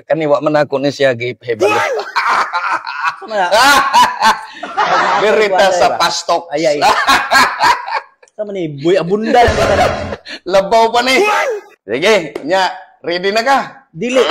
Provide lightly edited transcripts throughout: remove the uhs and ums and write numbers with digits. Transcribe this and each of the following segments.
Kaniwa man ako ni siya gihebalo. Berita sa pastok. Ay. Sama ni Boy Abundal. Labaw pa ni. Sige, nya, ready na ka? Dili.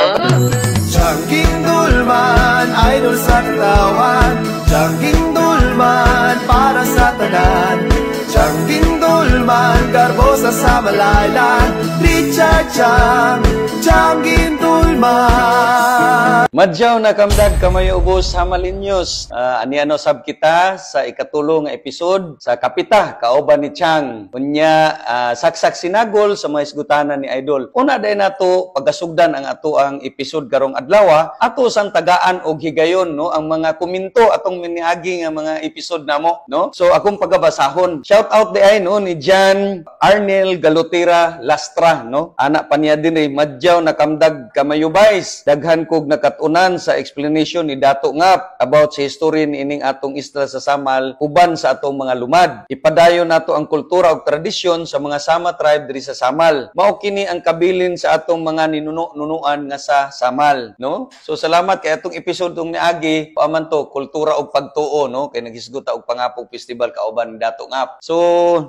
Jangking Dulman, idol sa katawan. Jangking Dulman, para sa tanan. Jangking Dulman, garbo sa samalaylan. Richard Chang, Jangking Dulman. Madyaw na kamdag kamayo ubos Hamalin News. Ani ano sab kita sa ikatulo nga episode sa Kapita kauban ni Chang. Unya saksak sinagol sa mga isgutanan ni Idol. Una day nato pagasugdan ang ato ang episode karong adlaw. Ato sang tagaan og higayon no ang mga komento atong miniagi nga mga episode namo no. So akong pagabasahon. Shout out day no ni Jan Arnel Galotera Lastra no. Anak pa niya din madyaw na kamdag kamayo guys. Daghan kog nakatunan sa explanation ni Dato Ngap about sa history ni ining atong isla sa Samal uban sa atong mga lumad. Ipadayon nato ang kultura ug tradisyon sa mga Sama tribe diri sa Samal. Mao kini ang kabilin sa atong mga ninuno-nunuan nga sa Samal, no? So salamat kay atong episode ung niagi paaman to kultura ug pagtuo no kay nagisgot og pangapog festival kauban ni Dato Ngap. So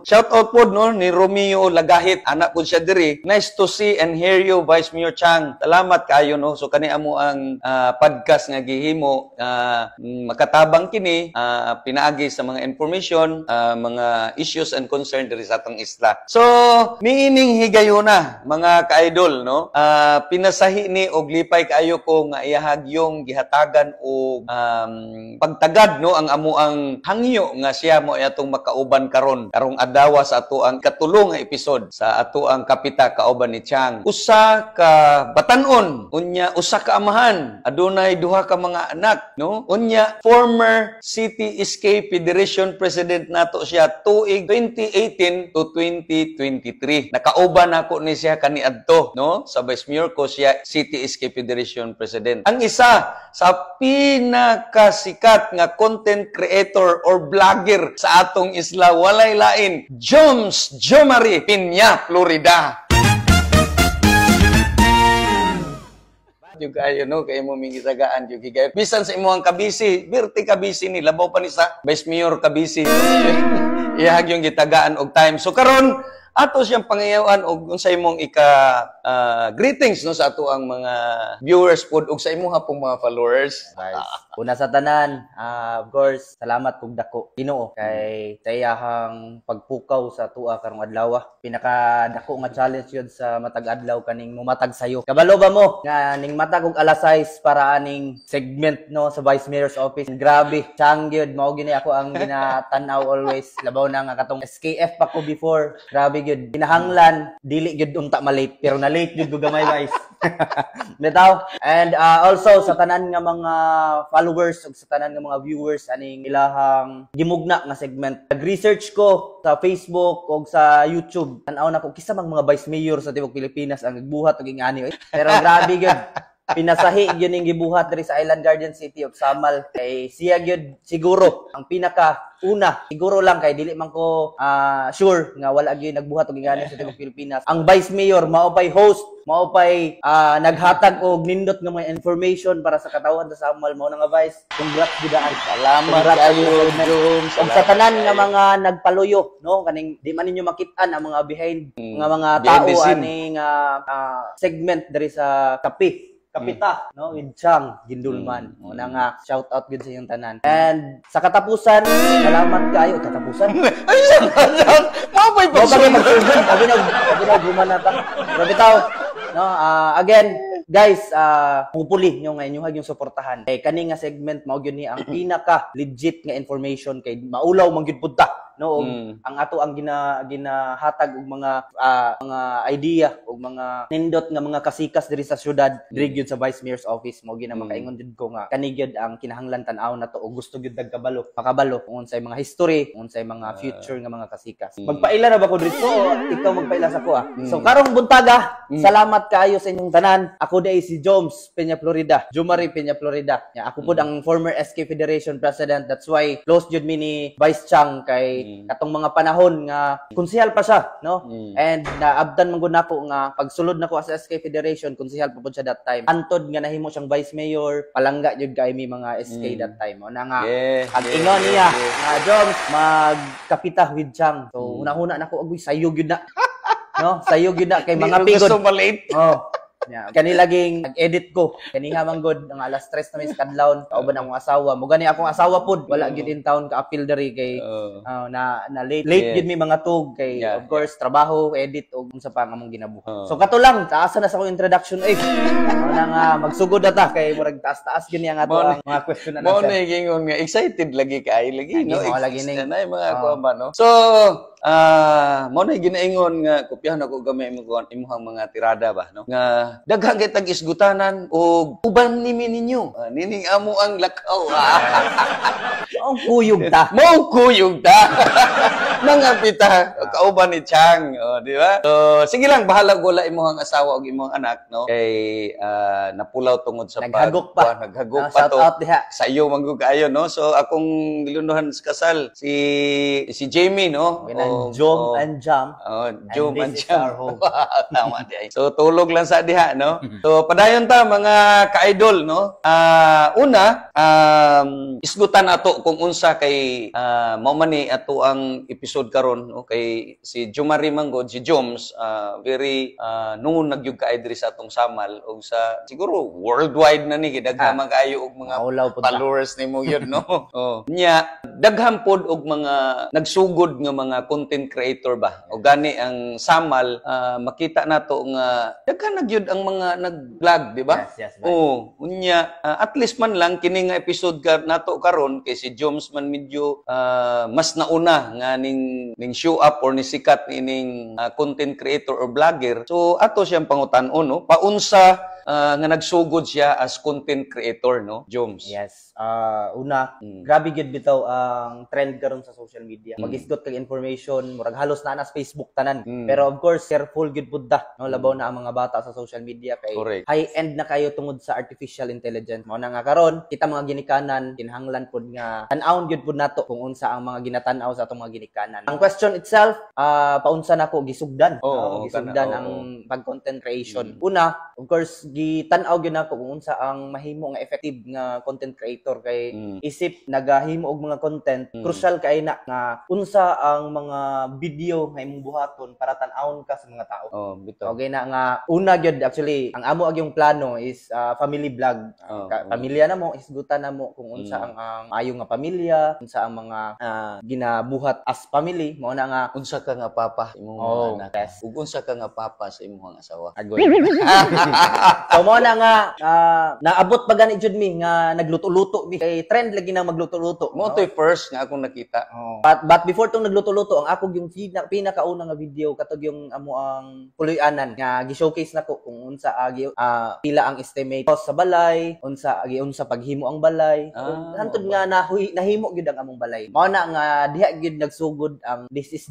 shout out pod no ni Romeo Lagahit, anak pud siya diri. Nice to see and hear you Vice Mayor Chang. Salamat kayo no. So kani amo ang podcast nga gihimo makatabang kini pinaagi sa mga information, mga issues and concern diri sa atong isla. So niining higayuna mga ka-idol no, pinasahi ni og lipay kaayo ko nga iyahag yung gihatagan og pagtagad no ang amo ang hangyo nga siya mo atong makauban karong adlaw sa ato ang katulong nga episode sa ato ang Kapita kauban ni Chang. Usa ka batan-on, unya usa ka amahan, adunay duha ka mga anak, no? Unya former City Escape Federation President nato siya tuig 2018 to 2023. Nakauban ako ni siya kaniadto, no? Sa Vice Mayor ko siya City Escape Federation President. Ang isa sa pinakasikat nga content creator or vlogger sa atong isla walay lain, Jomari Piña, Florida. Juga ayo no kay mo mingisagaan jud kay bisan sa imong kabisi birti kabisi ni labaw pa ni sa Vice Mayor kabisi iyahag yung gitagaan og time. So karon ato siyang pangayawan og unsa imong greetings no sa ato ang mga viewers pod ug sa imong hapong mga followers. Una sa tanan, of course, salamat kog dako Ginoo kay sayahang pagpukaw sa tuwa karong adlaw. Pinaka dako nga challenge yun sa matag adlaw kaning mumatag sayo. Kabalo ba mo nga ning matag og alas 6 para aning segment no sa Vice Mayor's office. Grabe, Chang gyud mao gini ako ang ginatanaw always. Labaw na nga katong SKF pa ko before. Grabe gyud. Pinahanglan dili gyud unta malate pero na late gyud ko gamay guys. Bitaw. And also sa tanan nga mga followers ug sa tanan nga mga viewers aning ilahang gimugna nga segment. Nag-research ko sa Facebook ug sa YouTube. Tan-aw na ko kisa mang mga Vice Mayor sa tibuok Pilipinas ang nagbuhat og ingani. Pero grabe gyud. Pinasahi gyud ning gibuhat diri sa Island Garden City of Samal kay siya gyud siguro ang pinaka una siguro lang kay dili man ko sure nga wala gyud nagbuhat og ingani sa tibuok Pilipinas. Ang Vice Mayor mao pay host, mao pay naghatag og nindot nga mga information para sa katawhan sa Samal mao nga Vice. Congrats gidaan. Salamat kayo Joms. Ug sa tanan nga mga nagpaluyo no kaning di man ninyo makit-an ang mga behind nga mga tao ani nga segment diri sa Kapita, no, with Chang Gindulman. Una nga, shout out good sa inyong tanan. And sa katapusan, salamat kayo. Katapusan? Ay, mapay pa siya. Sabi na, gumanata. Grabe tao. No, again, guys, pupuli nyo nga inyong yung suportahan. Kay kani nga segment, mao gyud ni ang pinaka legit nga information kay maulaw man gyud pudta. No, ang ato ang ginahatag og mga idea og mga nindot nga mga kasikas diri sa syudad diri gyud sa Vice Mayor's office mo gina makaingon jud ko nga kani gyud ang kinahanglan tan-aw nato og gusto gyud dagkabalo makabalo kung unsay mga history kung unsay mga future nga mga kasikas. Magpaila na ba ko dito? Ikaw magpaila sa ko So karong buntaga, salamat kaayo sa inyong tanan. Ako day si Joms Peña Florida, Jomari Peña Florida. Ako pud ang former SK Federation president. That's why close jud mi ni Vice Chang kay katong mga panahon nga konsehal pa siya, no? And naabdan man gud nako nga pagsulod nako sa SK Federation, konsehal pa pud siya that time. Antod nga nahimo siyang vice mayor, palangga jud kay mi mga SK that time. O na nga ang ingon niya nga Joms magkapita with Chang. So una-una nako agoy sayo gyud na. No, sayo gyud na kay mga pigod. Gusto malate. Oh. Yeah. Kani laging nag-edit ko. Kaniha man god ang alas 3 na mis kadlawon kauban akong asawa. Mo gani akong asawa pud wala gyud in town ka appeal diri kay na late gyud mi mga tug kay of course trabaho, edit ug unsa pa nga mong ginabuhat. So kato lang taas na sa akong introduction na nga magsugod na ta kay murag taas-taas gyud niya nga to ang mga question na mo na gingon nga excited lagi kay lagi no. Lagi na mga kuha no. So mo na ginaingon nga kopyahan ako gamay imong mga tirada ba no nga daghang kay tag-isgutanan og uban nimi ninyo nining amo ang lakaw ang kuyog ta mga pita kauban ni Chang di ba so sige lang bahala gula imong asawa ug imong anak no kay napulaw tungod sa naghagok pa to sa iyo manggug kayo no so akong gilunuhan sa kasal si Jamie no Jom and Jam. Jom and Jam. Tama di. So tulog lang sa diha no. So padayon ta mga ka-idol no. Una isgutan ato kung unsa kay mao man ni ato ang episode karon no kay si Jomari Manggod si Joms very noon nagyug ka diri sa atong samal og sa siguro worldwide na ni daghan man kaayo og mga followers nimo yun no. Nya daghan pod og mga nagsugod nga mga content creator ba o gani ang samal makita nato nga daghan na gyud ang mga nag-vlog di ba unya at least man lang kini nga episode nato karon kay si Joms man medyo mas nauna nga ning show up or ni sikat ning content creator or vlogger so ato siyang pangutan-on no paunsa nga nagsugod siya as content creator no Joms. Yes. Una, grabe gyud bitaw ang trend karon sa social media. Mag-isgot kag information, murag halos na sa Facebook tanan. Pero of course, careful gyud pud ta, no labaw na ang mga bata sa social media kay high-end na kayo tungod sa artificial intelligence. Mao na nga karon, kita mga ginikanan, kinahanglan pud nga tan-awon gyud pud nato kung unsa ang mga ginatan-aw sa atong mga ginikanan. Ang question itself, paunsa nako gisugdan. Gisugdan ang pag-content creation. Una, of course, gitan-aw gyud nako kung unsa ang mahimo nga effective nga content creator kay isip nagahimo og mga content crucial kay na nga unsa ang mga video nga imong buhaton para tan-awon ka sa mga tao. Bitaw. Okay na nga una gyud actually ang amo ag yung plano is family vlog. Pamilya na mo isgutan na mo kung unsa ang maayo nga pamilya, unsa ang mga ginabuhat as family, mao na nga unsa ka nga papa imong anak. Ug unsa ka nga papa sa imong asawa. Agoy. So mo na nga naabot pa gani jud mi nga nagluto-luto mi kay trend lagi na magluto-luto. Mo toy first nga akong nakita. But before tong nagluto-luto ang ako yung pinakauna nga video katog yung amo ang puloy-anan nga gi-showcase nako kung unsa pila ang estimate cost sa balay, unsa paghimo ang balay. Hantod nga nahimo gyud ang among balay. Mao na nga diha gyud nagsugod ang This is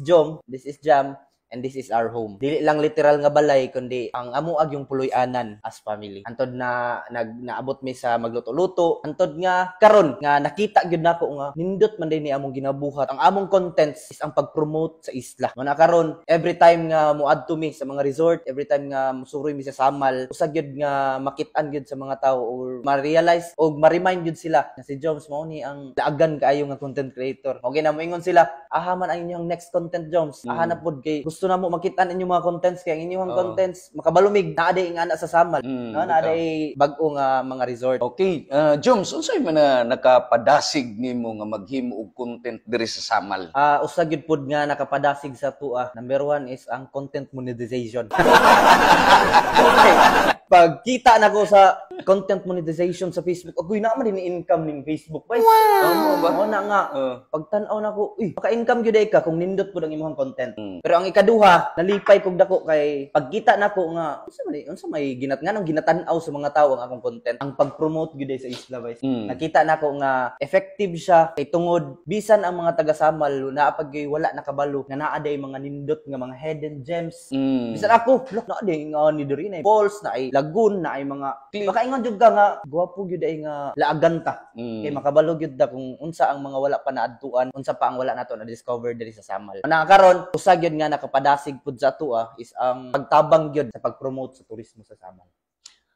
Jam and this is our home. Dili lang literal nga balay kundi ang amo ag yung puloy-anan as family. Antod na naabot mi sa magluto-luto. Antod nga karon nga nakita gyud nako nga nindot man din ni among ginabuhat. Ang among contents is ang pag-promote sa isla. Nga karon every time nga muadto mi sa mga resort, every time nga musuroy mi sa samal, usa gyud nga makit-an gyud sa mga tao or ma-realize o ma-remind gyud sila na si Joms mao ni ang daagan kaayo nga content creator. Okay na moingon sila, aha man ang inyong next content Joms. Aha na pod kay gusto na mo makitaan inyong mga contents kay ang inyong contents makabalumig naa day nga sa samal no naa day bag-o nga mga resort. Okay, Joms, unsay man na nakapadasig nimo nga maghimo og content diri sa samal? Usa gyud pod nga nakapadasig sa tuwa. Number 1 is ang content monetization. Pagkita na ko sa content monetization sa Facebook, agoy na man din income ning Facebook. Wow! Ano na nga. Pagtan-aw na ko, maka-income gyud ka kung nindot pud ang imong content. Pero ang ikaduha, nalipay kog dako kay pagkita na ko nga unsa may ginatan-aw sa mga tawo ang akong content. Ang pag-promote gyud sa isla guys. Nakita na ko nga effective siya kay tungod bisan ang mga taga-samal naa pag wala nakabalo nga naa day mga nindot nga mga hidden gems. Bisan ako, naa day nga ni diri na balls na ay lagun na ay mga makaingon jud ka nga gwapo gyud ay nga laagan ta. Kay makabalo gyud ta kung unsa ang mga wala pa naadtuan, unsa pa ang wala nato na discover diri sa Samal. Ana karon usag gyud nga nakapadasig pud sa ato is ang pagtabang gyud sa pag-promote sa turismo sa Samal.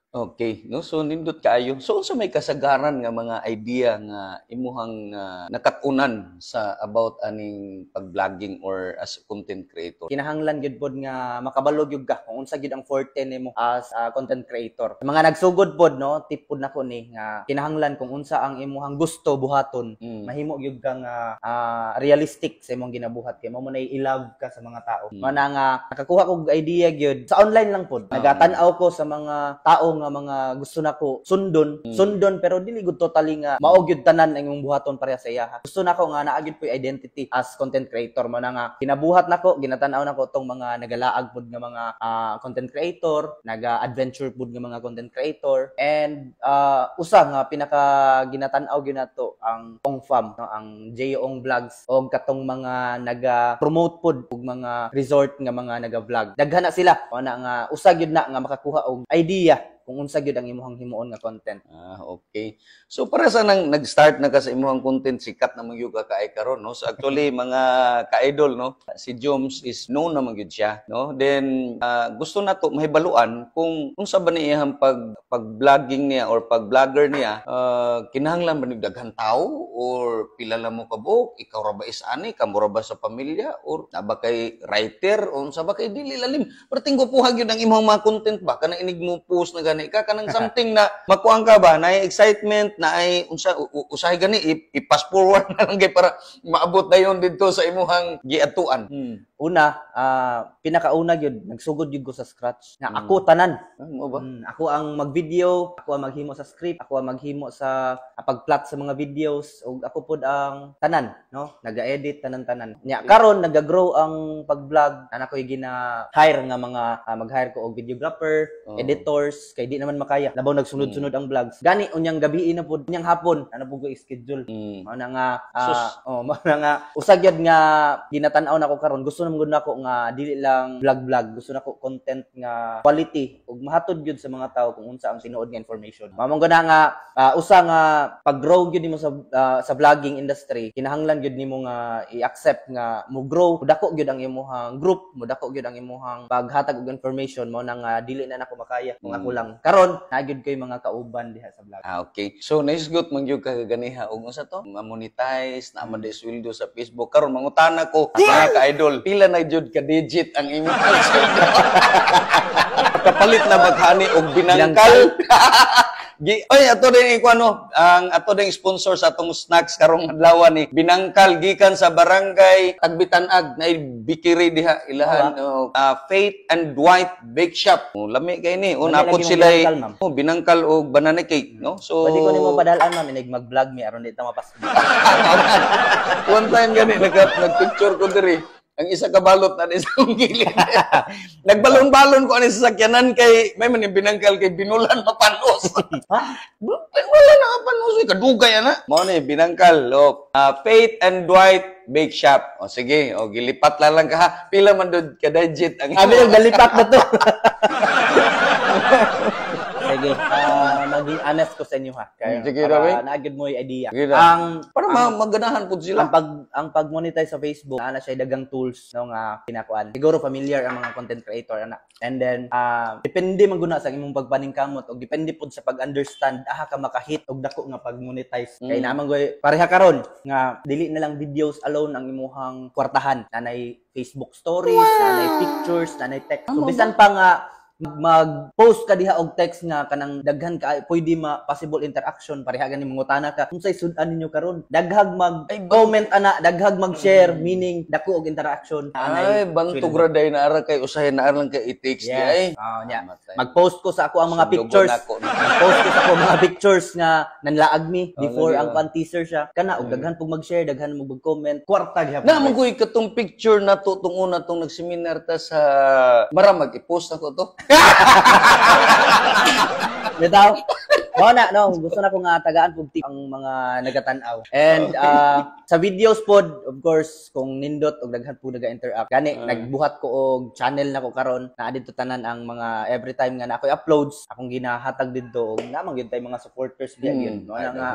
Okay, no, so nindot kaayo. So unsa may kasagaran nga mga idea nga imuhang nakatunan sa about aning pag-vlogging or as a content creator? Kinahanglan gyud pod nga makabalo gyud ka kung unsa gyud ang forte nimo as a content creator. Mga nagsugod pod no, tip pod nako ni nga kinahanglan kung unsa ang imuhang gusto buhaton. Mahimo gyud ka nga realistic sa imong ginabuhat kay mo nay i-love ka sa mga tao. Mana nga nakakuha kog idea gyud sa online lang pod. Nagatan-aw ko sa mga tao nga mga gusto nako sundon pero dili gud totally nga mao gyud tanan ang imong buhaton pareha sa iya. Gusto nako nga naa gyud po identity as content creator man nga kinabuhat nako ginatan-aw nako tong mga nagalaag pod nga mga content creator, naga-adventure pod nga mga content creator and usa nga pinaka ginatan-aw gyud nato ang Ong Fam no, ang J.Ong Vlogs og katong mga naga-promote pod og mga resort nga mga naga-vlog. Daghan na sila ana nga usa gyud na nga makakuha og idea kung unsa gyud ang imuhang himuon nga content. Okay. So para sa nang nag-start na ka sa imuhang content, sikat na magyud ka kaay karon, no? So actually mga ka-idol, no, si Joms is known na magyud siya, no? Then gusto nato mahibaluan kung unsa ba ni iyang pag-vlogging niya or pag-vlogger niya, kinahanglan ba ni daghan tao or pila lang mo kabuk, ikaw ra ba is ani, kamo ra ba sa pamilya or na ba kay writer o unsa ba kay dili lalim. Pero tinggo puhag yun ang imong mga content ba kana inig mo post na ka kanang something na makuang ka ba na excitement na ay usahay gani i-pass forward na lang kay para maabot dayon didto sa imuhang giatuan. Una, pinakauna gyud nagsugod gyud ko sa scratch. Na ako tanan. Mo ba? Ako ang mag-video, ako ang maghimo sa script, ako ang maghimo sa pag-plot sa mga videos ug ako pod ang tanan, no? Naga-edit tanan-tanan. Nya karon naga-grow ang pag-vlog. Ana ko gina-hire nga mga mag-hire ko og videographer, editors, kay di naman makaya. Labaw nagsunod-sunod ang vlogs. Gani unyang gabi na pod, unyang hapon ana po ko schedule. Mao na nga mao na nga usag gyud nga ginatan-aw nako karon. Gusto naman gud nako nga dili lang vlog. Gusto nako content nga quality ug mahatod gyud sa mga tao kung unsa ang tinuod nga information. Mao man nga usa nga pag-grow gyud nimo sa vlogging industry, kinahanglan gyud nimo nga i-accept nga mo grow, dako gyud ang imong group, mo dako gyud ang imong paghatag og information. Mao na nga dili na nako makaya kung ako lang. Karon nagyud kay mga kauban diha sa vlog. Okay. So naisgot man gyud ka ganiha og unsa to? Ma-monetize na man sweldo sa Facebook. Karon mangutana ko mga ka-idol, pila na jud ka digit ang imong sweldo? Kapalit na baghani og binangkal. Oy, ato din ano, ang ato din sponsor sa atong snacks karong adlaw ni binangkal gikan sa barangay Tagbitan-ag na bikiri diha ilahan Faith and Dwight Bake Shop. Lami kay ni napod sila binangkal og banana cake, no? So pwede ko nimo padalan ma'am inig mag-vlog mi aron di ta mapas. One time gani nag-picture ko diri. Ang isa ka balot na sa gilid. Nagbalon-balon ko ani sa sakyanan kay may man binangkal kay binulan mapanos. Ha? Wala na kapanos kadugay ana. Mao ni binangkal Faith and Dwight Bake Shop. O sige, gilipat lang ka ha. Pila man dud ka digit ang abi galipat na to. Sige, maging honest ko sa inyo ha. Kaya naagid mo yung idea. Ang para maganahan pud sila. Ang pag-monetize sa Facebook, ana siya dagang tools no nga pinakuan. Siguro familiar ang mga content creator ana. And then depende man guna sa imong pagpaningkamot o depende pud sa pag-understand aha ka makahit og dako nga pag-monetize. Kay naman goy pareha karon nga dili na lang videos alone ang imuhang kwartahan. Nanay Facebook stories, nanay pictures, nanay text. So bisan pa nga mag-post ka diha og text nga kanang daghan ka pwede possible interaction pareha gani mangutana ka unsay sud-an ninyo karon daghag mag-comment ana daghag mag-share meaning dako og interaction ay bantog ra day na ara kay usahay na lang kay i-text ay mag-post ko sa ako ang mga pictures mag-post ko sa ako mga pictures nga nanlaag mi before ang pan-teaser siya kana og daghan pug mag-share daghan mag-comment kwarta diha na magoy katong picture na to tong una tong nagseminar ta sa maramag i-post ako to bitaw Mao na no, gusto na ko nga tagaan pug tip ang mga nagatan-aw. And sa videos pod, of course, kung nindot og daghan po naga-interact. Gani nagbuhat ko og channel na ko karon na dito tanan ang mga every time nga na ako uploads, akong ginahatag didto og namang gyud tay mga supporters diya gyud. No na nga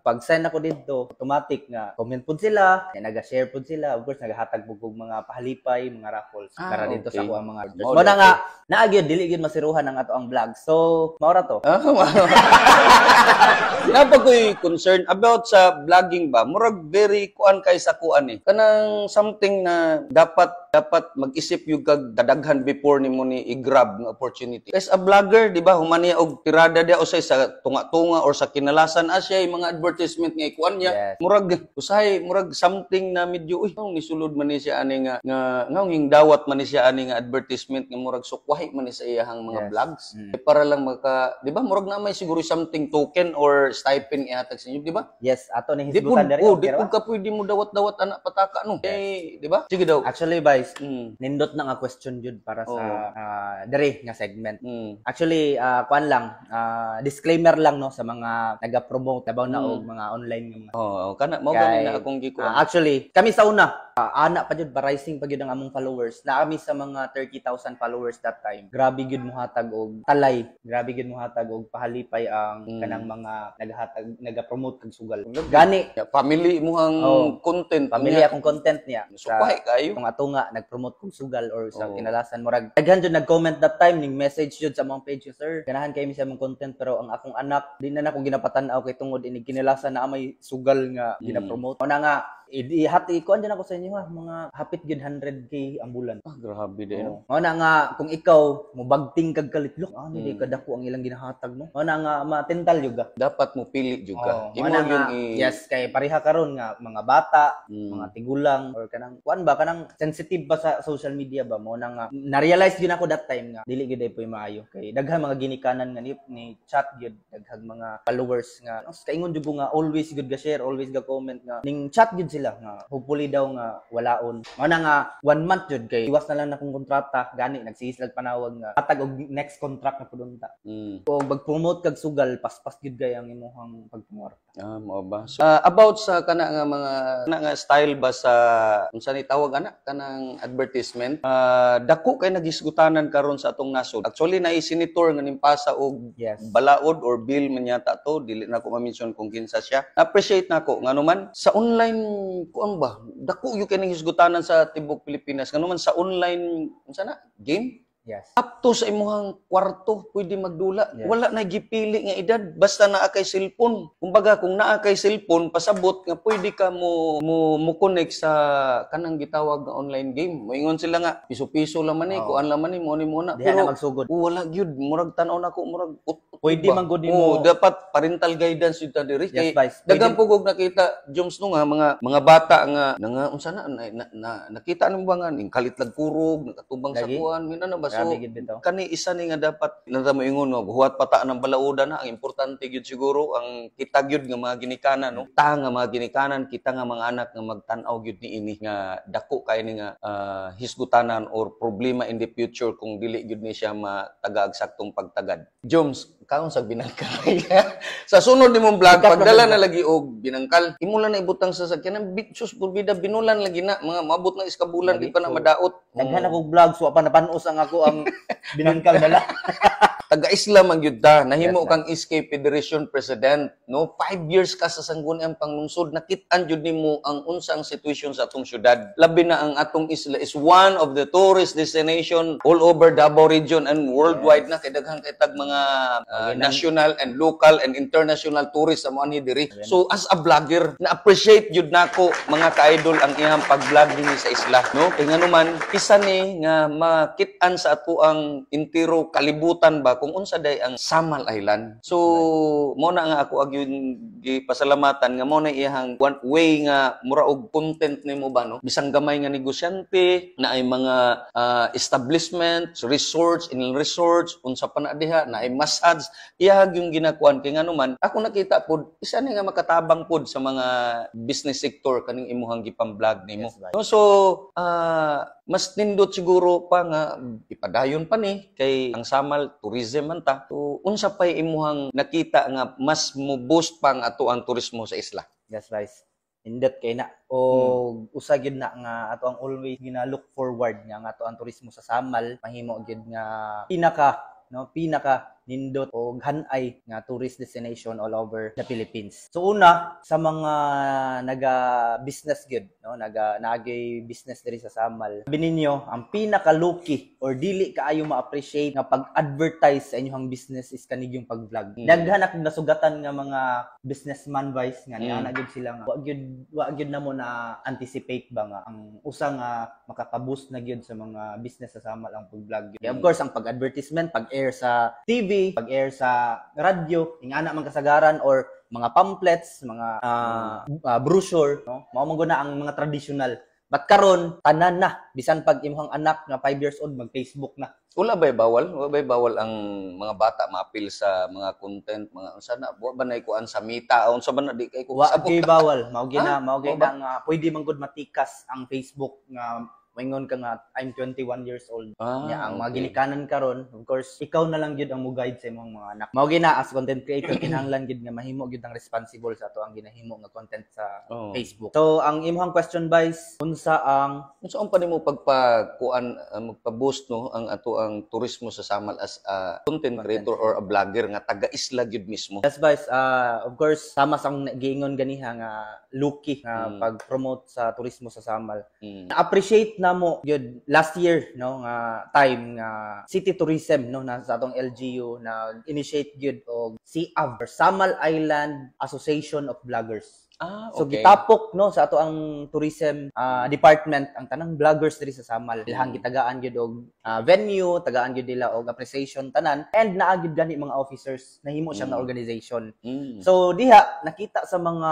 pag send ako didto, automatic nga comment pod sila, naga-share pod sila, of course nagahatag pug mga pahalipay, mga raffles para dito sa ako ang mga supporters. Mo na nga naagyo dili gyud masiruhan ang ato ang vlog. So, maura to. Napakoy concern about sa vlogging ba, murag very kuan kay sa kuan eh. Kanang something na dapat mag-isip yung kag dadaghan before nimo ni i-grab ng opportunity. As a vlogger, di ba, humaniya og tirada dia usay sa tunga-tunga or sa kinalasan asya yung mga advertisement nga ikuan niya. Yes. Murag something na medyo nisulod man ni siya ani nga ngawing dawat man ni siya ani nga advertisement nga murag sukwahi man ni sa iyahang mga vlogs. Para lang di ba, murag na may siguro something token or stipend ihatag sa inyo, di ba? Yes, ato ni hisgutan diri. Di po ka pwede mo dawat-dawat anak pataka no. Eh, di ba? Sige daw. Actually, guys, nindot na nga question jud para sa diri nga segment. Actually, kuan lang, disclaimer lang no sa mga naga-promote tabaw na og mga online nga. Kana mao gani na akong gikuan. Actually, kami sa una, ana pa jud rising pa jud ang among followers. Na kami sa mga 30,000 followers that time. Grabe jud mo hatag og talay. Grabe gid mo hatag og pahalipay ang kanang mga naga-promote kag sugal. Gani Family mo ang content. Family akong content niya. Supahi kayo. Kung ato nga nag-promote kog sugal or sa kinalasan murag daghan jud nag-comment that time ning message jud sa among page, sir. Ganahan kay mi sa among content pero ang akong anak di na nako ginapatan-aw kay tungod ini kinalasan na may sugal nga gina-promote. Una nga ihati ko andyan ako sa inyo ha, mga hapit gid 100k ang bulan. Grabe din. Mao na nga kung ikaw mobagting kag kalitlok, di kadako ang ilang ginahatag no. Mao na nga matental juga. Dapat mo pili juga. Imo yung yes kay pareha karon nga mga bata, mga tigulang or kanang kuan ba kanang sensitive ba sa social media ba mo na nga na-realize gyud ako that time nga dili gyud ay maayo kay daghan mga ginikanan nga ni chat gyud daghang mga followers nga kaingon jud nga always gyud ga share, always ga comment nga ning chat gyud sila nga hopefully daw nga walaon. Mao na nga 1 month jud kay iwas na lang na kong kontrata gani nagsiislag panawag nga hatag og next contract na pudunta. O mag-promote kag sugal paspas gyud gay ang imong pagpumorta. Mao ba? So, about sa kana nga style ba sa unsa ni tawag ana kanang advertisement, dako kay nagisgutanan karon sa atong nasod. Actually na senator nga nimpasa og balaod or bill man yata to, dili na ko ma-mention kung kinsa siya. Appreciate nako nganuman sa online kuan ba dako yung kay nagisgutanan sa tibok Pilipinas nganuman sa online unsa na game. Yes. Up to sa imuhang kwarto pwede magdula. Wala na gipili nga edad basta naa kay cellphone. Kumbaga kung naa kay cellphone pasabot nga pwede ka mo connect sa kanang gitawag nga online game. Moingon sila nga piso-piso lang man kuan lang man mo ni muna. Pero magsugod. Wala gyud murag tan-aw nako murag pwede man gud mo. Dapat parental guidance yun diri. Yes, daghang pugog nakita Joms no nga mga bata nga unsa na nakita nimo ba nga ning kalitlag kurog nakatubang sa kuan minana ba so kani isa ni nga dapat namo ingon no buhat pata ng balaudan na ang importante gyud siguro ang kita gyud nga mga ginikanan no ta nga mga ginikanan kita nga mga anak nga magtan-aw gyud niini nga dako kay ni nga hisgutanan or problema in the future kung dili gyud ni siya matagaag saktong pagtagad. Joms kaon sa binangkal. Sa sunod nimong vlog pagdala na lagi og binangkal imo lang na ibutang sa sakyanan bitsus burbida binulan lagi na mga maabot ng iskabulan di pa na madaot. Daghan akong vlog so pa napanos ang ako ang binangkal dala. Taga-Islam ang yun ta. Nahimo kang SK Federation President. No? 5 years ka sa sangguniang panglungsod. Nakit-an yun nimo ang unsang situation sa atong syudad. Labi na ang atong isla is one of the tourist destination all over Davao region and worldwide na. Kay daghang kaitag mga national and local and international tourists sa mga diri. So as a vlogger, na-appreciate yun nako mga ka-idol ang iyang pag-vlog din sa isla. No? Kaya nga naman, isa ni nga makit-an sa ato ang intiro kalibutan ba kung unsa day ang Samal Island. So mo na nga ako agyun gipasalamatan nga mo na iyang one way nga mura og content nimo ba no. Bisang gamay nga negosyante na ay mga establishment, resorts, inland resorts, unsa pa na diha na ay massage mas iyahag yung ginakuan kay nganuman ako nakita pod isa ni nga makatabang pod sa mga business sector kaning imuhang gipam-vlog nimo. Yes, right. No, so mas nindot siguro pa nga ipadayon pa ni kay ang Samal tourism man ta. So unsa pay imuhang nakita nga mas mo boost pa ang ato ang turismo sa isla? Yes, guys. Indot kay na o usa gyud na nga ato ang always gina-look forward nga ato ang turismo sa Samal mahimo gyud nga pinaka nindot o hanay nga tourist destination all over the Philippines. So una sa mga naga-business gyud nagay business diri sa Samal. Sabi ninyo ang pinaka lucky or dili kaayo ma-appreciate nga pag-advertise sa inyong business is kanig yung pag-vlog. Daghan akong nasugatan nga mga businessman vice nga niana gyud sila nga wa gyud na mo na anticipate ba nga ang usa nga makaka-boost na gyud sa mga business sa Samal ang pag-vlog. Of course ang pag-advertisement, pag-air sa TV, pag-air sa radyo, ingana man kasagaran or mga pamphlets, mga brochure, no? Mao man guna ang mga traditional. But karon tanan na bisan pag imong anak nga 5 years old mag-Facebook na. Wala ba'y bawal? Wala ba'y bawal ang mga bata ma-appeal sa mga content, mga unsa na buwa ba nay kuan sa mita o unsa ba na di kay ko Wa gyud bawal. Mao gyud ba? nga pwede man gud matikas ang Facebook nga maingon ka nga I'm 21 years old. Ang mga ginikanan karon, of course, ikaw na lang gyud ang mo guide sa imong mga anak. Mao gina as content creator kinahanglan gyud nga mahimo gyud ang responsible sa ato ang ginahimo nga content sa Facebook. So ang imong question guys, unsa ang pa nimo pagpakuan magpa-boost no ang ato ang turismo sa Samal as a content creator or a vlogger nga taga-isla gyud mismo? Yes guys, of course sama sang giingon ganiha nga lucky nga pag-promote sa turismo sa Samal. Na-appreciate na mo gyud last year no nga time nga city tourism no na sa atong LGU na initiate gyud og SIAV or Samal Island Association of Vloggers. So Okay. gitapok no sa ato ang tourism department ang tanang vloggers diri sa Samal. Ilahang gitagaan gyud og venue, tagaan gyud nila og appreciation tanan and naa gyud gani mga officers nahimo siya nga organization. So diha nakita sa mga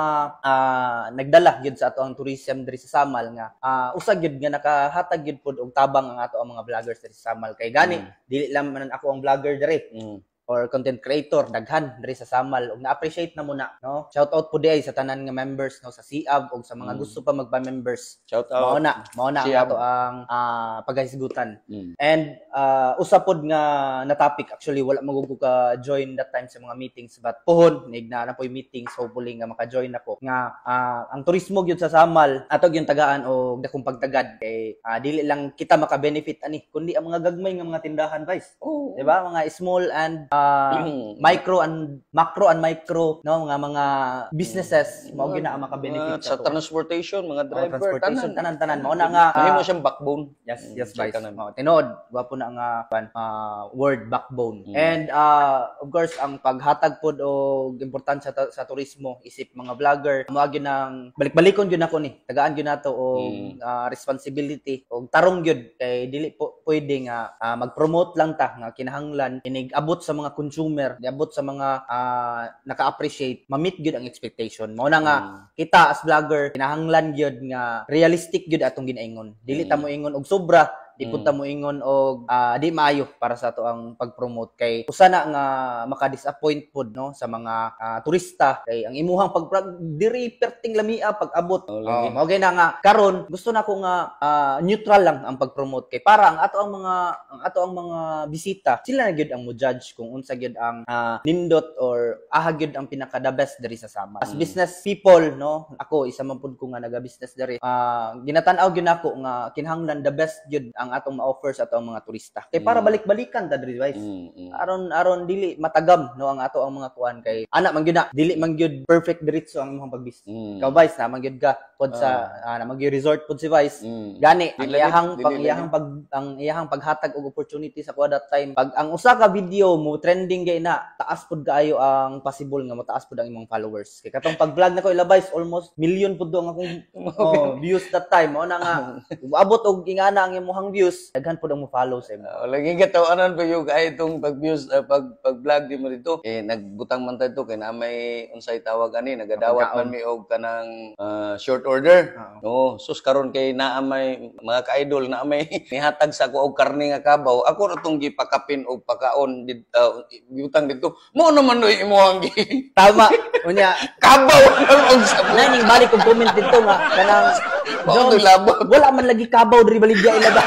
nagdala gyud sa ato ang tourism diri sa Samal nga usa gyud nga nakahatag gyud pod og tabang ang ato ang mga vloggers diri sa Samal kay gani dili lang man ako ang vlogger diri or content creator daghan diri sa Samal ug na-appreciate na muna no. Shout out po diay sa tanan nga members no sa SIAV ug sa mga gusto pa magpa-members. Shout out. Mao na ang SIAV. ato ang paghisgutan. And usa pod nga na topic actually wala magug ka join that time sa mga meetings but pohon nigna na poy meetings hopefully nga maka-join ako nga ang turismo gyud sa Samal ato gyud tagaan og dakong pagtagad kay dili lang kita maka-benefit ani kundi ang mga gagmay nga mga tindahan guys. Di ba mga small and micro and macro and micro no mga businesses mao gyud na ang maka-benefit sa transportation, mga driver, transportation tanan mao na nga mahimo siyang backbone. yes guys tinuod wapo na nga word backbone and of course ang paghatag pod og importansya sa turismo isip mga vlogger mao gyud nang balik-balikon gyud nako ni tagaan gyud nato og responsibility og tarong gyud kay dili po pwede nga mag-promote lang ta nga kinahanglan inig abot sa mga consumer, diabot sa mga naka-appreciate, ma-meet gyud ang expectation. Mao na nga kita as vlogger kinahanglan gyud nga realistic gyud atong ginaingon. Dili ta mo ingon og sobra, di punta mo ingon og di maayo para sa ato ang pag-promote kay usa na nga maka-disappoint pod no sa mga turista kay ang imuhang diri perting lamia pag-abot. Mao gyud na nga karon gusto na ko nga neutral lang ang pag-promote kay para ang ato ang mga bisita sila na gyud ang mo judge kung unsa gyud ang nindot or gyud ang pinaka the best diri sa Samal. As business people no ako isa man pud ko nga naga-business diri ginatan-aw gyud nako nga kinahanglan the best gyud ang atong ma-offer sa atong mga turista. Kay para balik-balikan ta diri guys. Aron dili matagam no ang ato ang mga kuan kay ana man gyud na dili man gyud perfect diretso ang imong pag-business. Ikaw Vice na man gyud ka pod sa na man gyud resort pod si Vice. Gani ang iyahang paghatag og opportunity sa kuha that time pag ang usa ka video mo trending gay na taas pod kaayo ang possible nga mataas pod ang imong followers. Kay katong pag-vlog na ko ilabay almost million pod ang akong views that time. Mao na nga abot og ingana ang imong views, daghan po mo follow sa imo. Lagi katawanan ko yung kahit itong pag-views, pag-vlog di mo dito. Nagbutang man tayo kaya na may unsay tawag ani, nagadawat man mi og kanang short order. No, sus karon kay naa may mga ka-idol na may nihatag sa ko og karne nga kabaw. Ako ra tong gipakapin og pakaon dito, gibutang dito. Mo naman do imo ang Tama. Unya, kabaw og sa naning balik kong comment dito nga kanang Jones, wala man lagi kabaw diri baligya ilaga.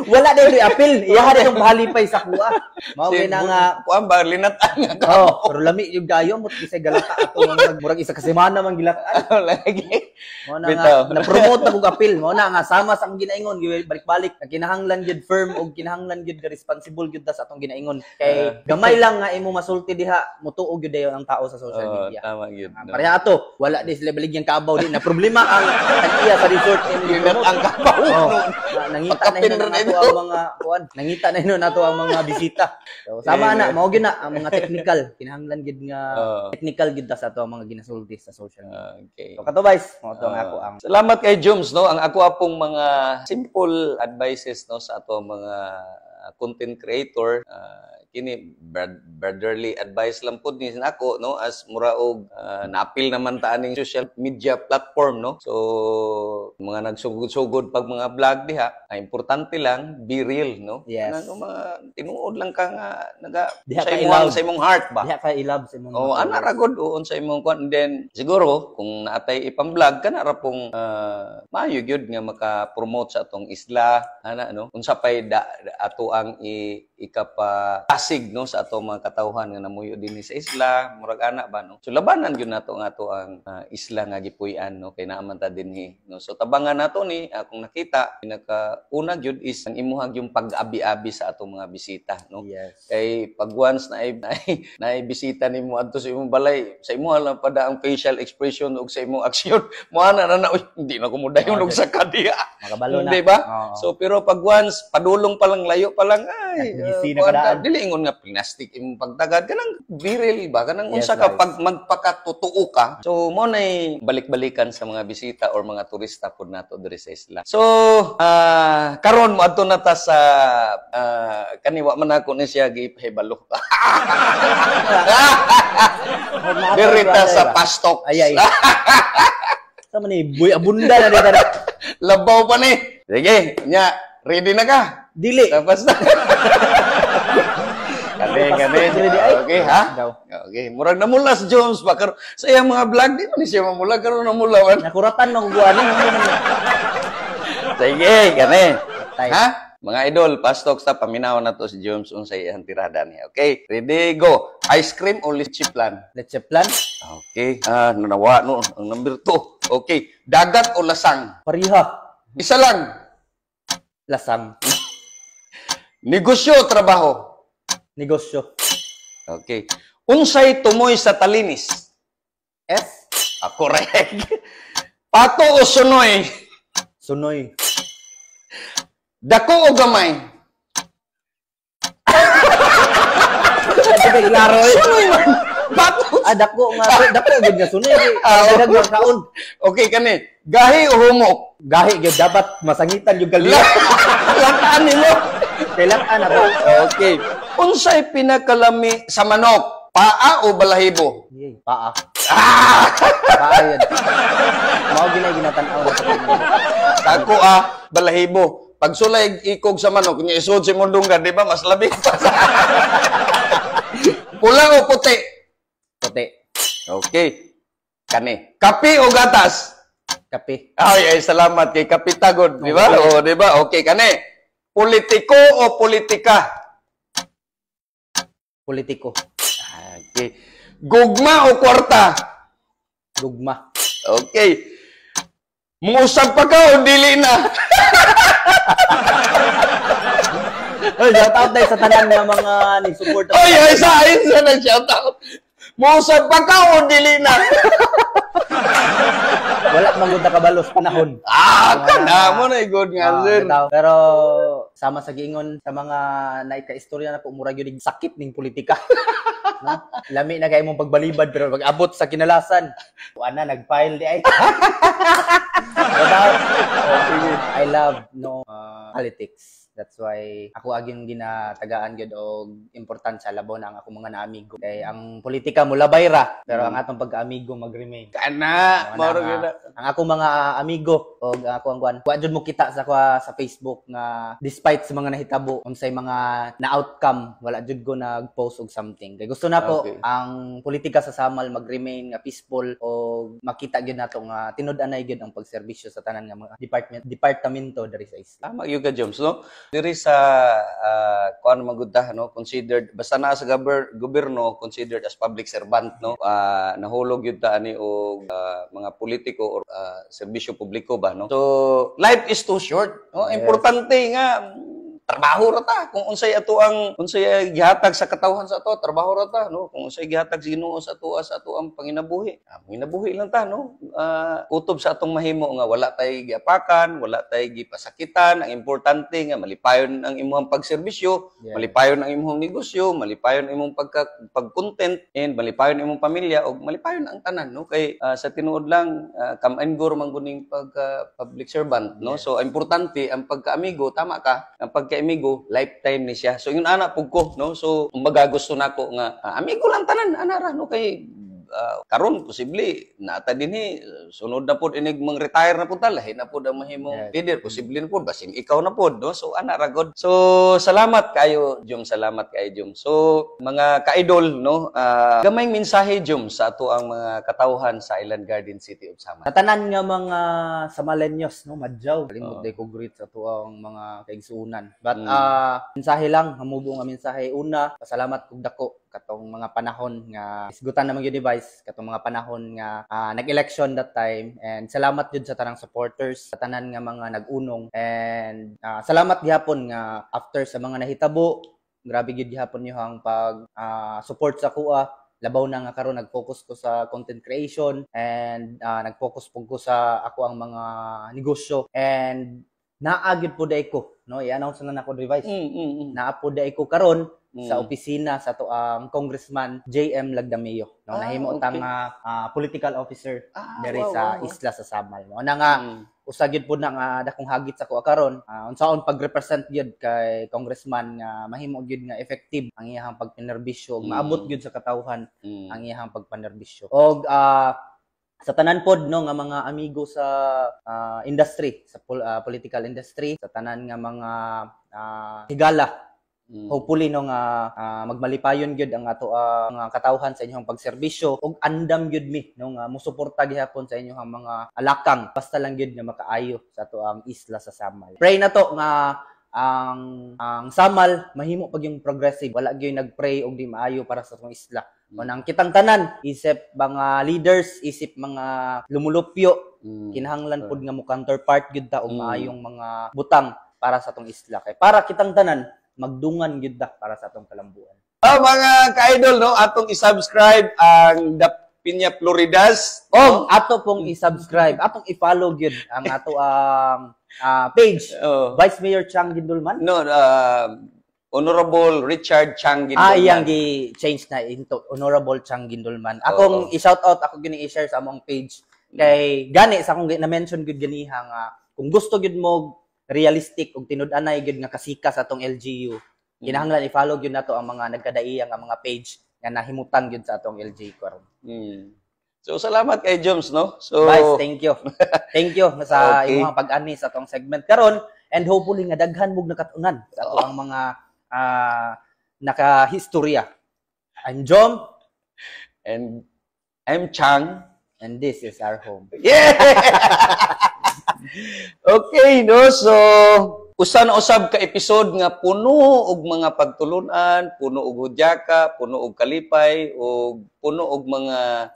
Wala diri apil. Iya rin yung pahalipay sa kuha. Mao na nga kuan ba linatan nga ka. Oh, pero lami yung gayo mo kisay galata ato nga murag isa ka semana man gilataan. Lagi. Mo na nga na-promote na kog apil. Mo na nga sama sa akong ginaingon balik-balik. Kinahanglan gyud firm og kinahanglan gyud responsible gyud sa atong ginaingon. Kay gamay lang nga imo masulti diha, mutuog gyud dayon ang tao sa social media. Tama gyud. Pareha ato, wala di sila baligyan kabaw di na problema ang iya sa resort Linat ang kabaw. Nangita na yun nato ang mga kuan. Nangita na yun nato ang mga bisita. So, sama na, mao gyud na ang mga technical. Kinahanglan gyud nga technical gyud sa ato ang mga ginasulti sa social media. Okay. So katubais, mo to nga ako ang Salamat kay Jones no. Ang ako apong mga simple advices no sa ato mga content creator. Kini brotherly advice lang po ni nako no as mura og naapil naman ta aning social media platform no. So mga nagsugod-sugod pag mga vlog diha, importante lang be real no. Yes. Ano mga tinuod lang ka nga naga Diha sa ka imong i-love. sa imong heart ba. diha ka i-love sa mga Ana ra gud uon sa imong kwan. Then siguro kung naatay ipang-vlog kana ra pong maayo gyud nga maka-promote sa atong isla ana no. Unsa pay ato ang ikapasig no sa ato mga katawhan nga namuyo dinhi sa isla murag ana ba no. So labanan gyud nato nga ato ang isla nga gipuy-an no kay naaman ta dinhi no. So tabangan nato ni akong nakita pinakauna gyud is ang imuhag yung pag-abi-abi sa atong mga bisita no. Yes. Kay pag once na bisita nimo adto sa imong balay sa imo lang pada ang facial expression ug sa imong aksyon mo ana na hindi na ko mudayon og sa kadiya. Makabalo na. Di ba? Oo. So pero pag once padulong pa lang layo pa lang ay Busy na kadaan. dili ingon nga plastic imong pagtagad kanang biril ba kanang Yes, unsa ka guys. pag magpakatutuo ka. So mo nay balik-balikan sa mga bisita or mga turista pud nato diri sa isla. So karon mo adto na ta sa kaniwa man ako ni siya gipahibalo. Dirita sa pastok. Ay. Sama ni boy abunda na dito. Labaw pa ni. Sige, nya, ready na ka? Dili. Tapos na. Kani. Okay, ha? Daw. Okay, murag namula si Jones ba? Sa iyang mga vlog, di man ni siya mamula. Karoon namula man. Nakuratan ng guwan. Sige, kani. Tay. Ha? Mga idol, pastok sa paminaw na to si Jones unsay iyang tirada niya. Okay, ready, go. Ice cream o leche plan? Leche plan. Okay, nanawa, no. Ang number 2. Okay, dagat o lasang? Pariha. Isa lang. Lasang. Negosyo o trabaho? Negosyo. Okay. Unsay tumoy sa talinis? S. Correct. Pato o sunoy? Sunoy. Dako o gamay? Sige, klaro eh. Sunoy man. Pato. Dako nga. Dako gud nga sunoy. Dadag nga kaon. Okay, kani. Gahi o humok? Gahi gyud dapat masangitan yung kaliwa. Lataan nimo. Kailangan na to. Okay. Unsay pinakalami sa manok? Paa o balahibo? Yay, paa. Paa yun. Mao ginay ginatanaw na sa kanya. Ako balahibo. Pag sulay ikog sa manok, niya isod si mundunggan, di ba? Mas labi pa. Pula o puti? Puti. Okay. Kani. Kape o gatas? Kape. Ay, salamat kay Kapitagod, di ba? Okay. O, di ba? Okay, kani. Politiko o politika? Politiko. Okay. Gugma o kwarta? Dugma. Okay. Muusap pa ka o dili na? Oy, shout out dahil sa tanan ng mga ni-support. Ay, isa na shout out. Muusap pa ka o dili na? Wala man gud nakabalos panahon. Kana mo na good nga, sir. Pero sama sa giingon sa mga naika-istorya na po murag yun sakit ning politika. No? Lami na kay mong pagbalibad pero pag abot sa kinalasan, wala na nag-file di ay. I love politics. That's why ako aging ginatagaan gyud og importansya labaw na ang ako mga naamigo. Kay ang politika mo labay ra, pero ang atong pagka-amigo mag-remain. Kana, mao Ang ako mga amigo og ako ang kuan, wa jud mo kita sa Facebook nga despite sa mga nahitabo unsay mga na-outcome, wala jud ko nag-post og something. Kay gusto nako ang politika sa Samal mag-remain nga peaceful og makita gyud nato nga tinud-anay gyud ang pagserbisyo sa tanan nga mga departamento diri sa isla. Tama yung ka, Joms, no? Diri sa kuan magudda, no? Considered, basta na sa gobyerno, considered as public servant, no? Nahulog yun ta ani og mga politiko or serbisyo publiko ba, no? So, life is too short, no? Yes. Importante nga, trabaho ra ta kung unsay gihatag sa katawhan sa ato, trabaho ra ta, no? Kung unsay gihatag sa Ginoo sa ato ang panginabuhi, panginabuhi lang ta, no? Kutob sa atong mahimo nga wala tay giapakan, wala tay gipasakitan. Ang importante nga malipayon ang imong pagserbisyo, malipayon ang imong negosyo, malipayon ang imong pag-content, and malipayon ang imong pamilya og malipayon ang tanan, no? Kay sa tinuod lang come and go man guning public servant, no? So importante ang pagkaamigo, tama ka, ang pagkaamigo lifetime ni siya. So yun anak pug ko, no? So kumbaga gusto nako nga amigo lang tanan anara, no? Kay karon posible nata dinhi sunod na pod inig mang retire na pud ta, lahi na pud ang mahimong leader, posible na pud basin ikaw na pod, no? So ana ra god. So salamat kayo Jom, salamat kayo Jom. So mga ka-idol, no, gamayng mensahe Jom sa ato ang mga katawhan sa Island Garden City of Samal. Sa tanan nga mga Samaleños, no, madyaw kalimot day ko greet sa ato ang mga kaigsuunan. But mensahe lang, hamubo nga mensahe. Una, pasalamat kog dako katong mga panahon nga isgutan namang yung device, katong mga panahon nga nag-election that time, and salamat jud sa tanang supporters, sa tanan nga mga nag-unong, and salamat gihapon nga after sa mga nahitabo, grabe gyud gihapon niyo ang pag support sa kuha. Labaw na nga karon nag-focus ko sa content creation, and nag-focus po ko sa ako ang mga negosyo, and naagid po day ko, no, i-announce na nako device. Naapo day ko karon sa opisina sa to ang Congressman J.M. Lagdameo, no, nahimo tang political officer diri sa isla sa Samal, mo na nga usa gyud pud na nga dakong hagit sa ko karon unsaon pag-represent gyud kay congressman nga mahimo gyud nga effective ang iyang pagpinerbisyo, maabot gyud sa katawhan ang iyang pagpanerbisyo. Og sa tanan pod, no, nga mga amigo sa industry, sa political industry, sa tanan nga mga higala, hopefully, no, nga magmalipayon gyud ang ato ang katawhan sa inyong pagserbisyo, og andam gyud mi, no, nga mosuporta gihapon sa inyong mga alakang, basta lang gyud nga makaayo sa ato ang isla sa Samal. Pray na to nga ang Samal mahimo pag yung progressive, wala gyud nagpray og di maayo para sa atong isla. Nang kitang tanan, isip mga leaders, isip mga lumulupyo, kinahanglan pud nga mo counterpart gyud ta og maayong mga butang para sa atong isla. Kay para kitang tanan magdungan gyud ta para sa atong kalambuan. Mga ka-idol, no, atong i-subscribe ang The Piña Floridas. O ato pong i-subscribe, atong i-follow gyud ang ato ang page. Vice Mayor Chang Gindulman. No, Honorable Richard Chang Gindulman. Iyang gi-change na into Honorable Chang Gindulman. Akong i-shout out, ako gini i-share sa among page. Kay gani sa akong na-mention gyud ganiha nga kung gusto gyud mo realistic ug tinud-anay gyud nga kasika sa atong LGU, kinahanglan i-follow gyud nato ang mga nagkadaiya nga mga page nga nahimutan gyud sa atong LGU karon. So salamat kay Joms, no. So guys, thank you. Thank you sa imong pag-ani sa atong segment karon, and hopefully nga daghan mog nakatunan sa ato ang mga naka-historya. I'm Jom. And I'm Chang. And this is our home. Yeah! Okay, no? So, usa na usab ka episode nga puno og mga pagtulunan, puno og hudyaka, puno og kalipay, og puno og mga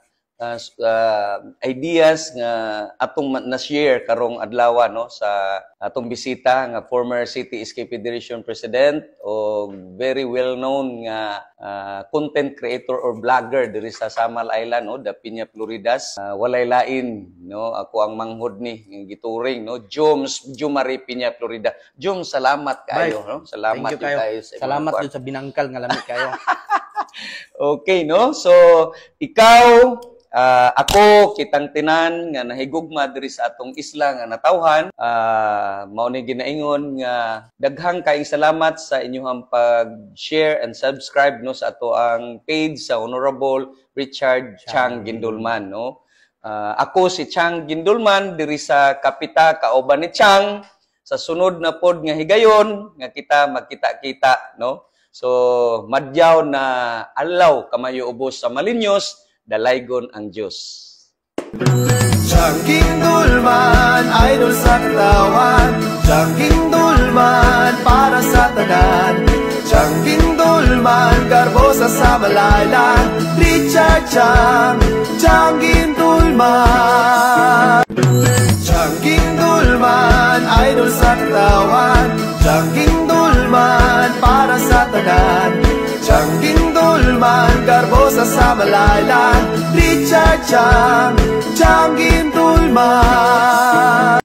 ideas nga atong na-share karong adlaw, no, sa atong bisita nga former City Escape Federation President o very well-known nga content creator or vlogger diri sa Samal Island, no, The Piña Floridas. Walay lain, no, ako ang manghod ni gituring, no, Joms Jumari Piña Florida. Jom, salamat kayo, no? Salamat kayo sa salamat jud sa binangkal nga lami kayo. Okay, no? So, ikaw Ako kitang tinan nga nahigugma diri sa atong isla nga natawhan, mao ni ginaingon nga daghang kaayong salamat sa inyong pag-share and subscribe no sa ato ang page sa Honorable Richard Chang Gindulman no. Ako si Chang Gindulman diri sa Kapita kauban ni Chang sa sunod na pod nga higayon nga kita magkita-kita no. So madyaw na adlaw kamayo ubos sa malinyos, dalaygon ang Dios. Chang Gindulman, idol sa katawan. Chang Gindulman, para sa tanan. Chang Gindulman, garbo sa sabalaylan. Richard Chang, Chang Gindulman. Chang Gindulman, idol sa katawan. Chang Gindulman, para sa tanan. Chang Gindulman, garbo sa sabalaylan. Richard Chang, Chang Gindulman.